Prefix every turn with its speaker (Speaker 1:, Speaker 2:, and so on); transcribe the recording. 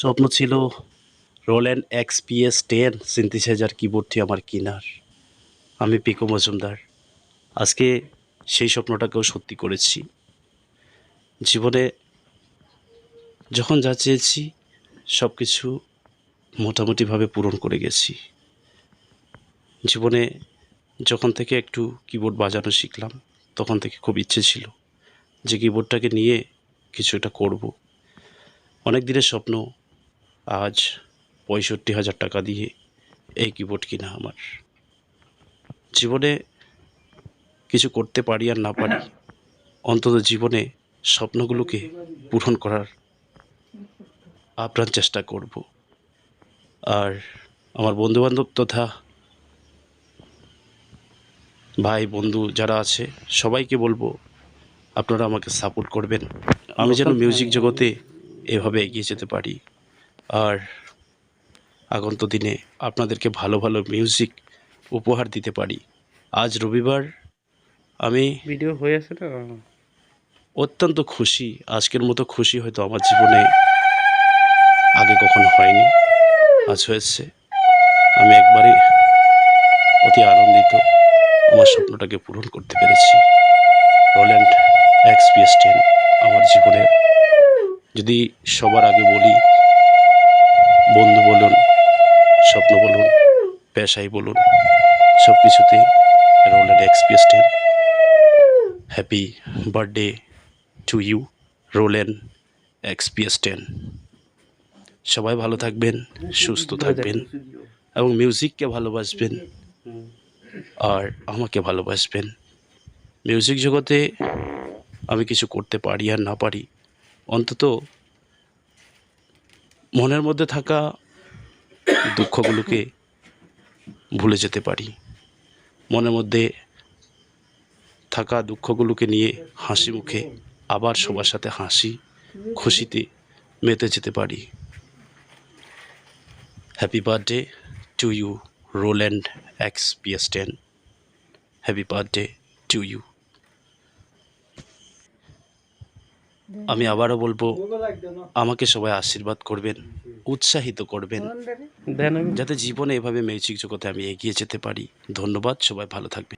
Speaker 1: স্বপ্ন ছিল Roland XPS-10 synthesiser কিবোর্ডটি আমার কেনার। আমি পিকু মজুমদার আজকে সেই স্বপ্নটাকেও সত্যি করেছি। জীবনে যখন যা চেয়েছি সব কিছু মোটামুটিভাবে পূরণ করে গেছি। জীবনে যখন থেকে একটু কিবোর্ড বাজানো শিখলাম তখন থেকে খুব ইচ্ছে ছিল যে কিবোর্ডটাকে নিয়ে কিছু একটা করব। অনেক দিনের স্বপ্ন, আজ ৬৫,০০০ টাকা দিয়ে এই কিবোর্ড কিনা আমার। জীবনে কিছু করতে পারি আর না পারি, অন্তত জীবনে স্বপ্নগুলোকে পূরণ করার আপ্রাণ চেষ্টা করব। আর আমার বন্ধুবান্ধব তথা ভাই বন্ধু যারা আছে সবাইকে বলবো আপনারা আমাকে সাপোর্ট করবেন, আমি যেন মিউজিক জগতে এভাবে এগিয়ে যেতে পারি। আর আগন্ত দিনে আপনাদেরকে ভালো ভালো মিউজিক উপহার দিতে পারি। আজ রবিবার, আমি
Speaker 2: ভিডিও হয়ে আছে না,
Speaker 1: অত্যন্ত খুশি। আজকের মতো খুশি হয়তো আমার জীবনে আগে কখনো হয়নি, আজ হয়েছে। আমি একবারে অতি আনন্দিত, আমার স্বপ্নটাকে পূরণ করতে পেরেছি। রোল্যান্ড XPS-10 আমার জীবনের, যদি সবার আগে বলি, বন্ধু বলুন, স্বপ্ন বলুন, পেশাই বলুন, সব কিছুতেই Roland XPS-10। Happy birthday to you Roland XPS-10। সবাই ভালো থাকবেন, সুস্থ থাকবেন এবং মিউজিককে ভালোবাসবেন আর আমাকে ভালোবাসবেন। মিউজিক জগতে আমি কিছু করতে পারি আর না পারি, অন্তত মনের মধ্যে থাকা দুঃখগুলোকে ভুলে যেতে পারি। মনের মধ্যে থাকা দুঃখগুলোকে নিয়ে হাসি মুখে আবার সবার সাথে হাসি খুশিতে মেতে যেতে পারি। Happy birthday to you Roland XPS-10। Happy birthday to you. আমি আবারও বলবো, আমাকে সবাই আশীর্বাদ করবেন, উৎসাহিত করবেন, যাতে জীবনে এভাবে মিউজিক জগতে আমি এগিয়ে যেতে পারি। ধন্যবাদ, সবাই ভালো থাকবেন।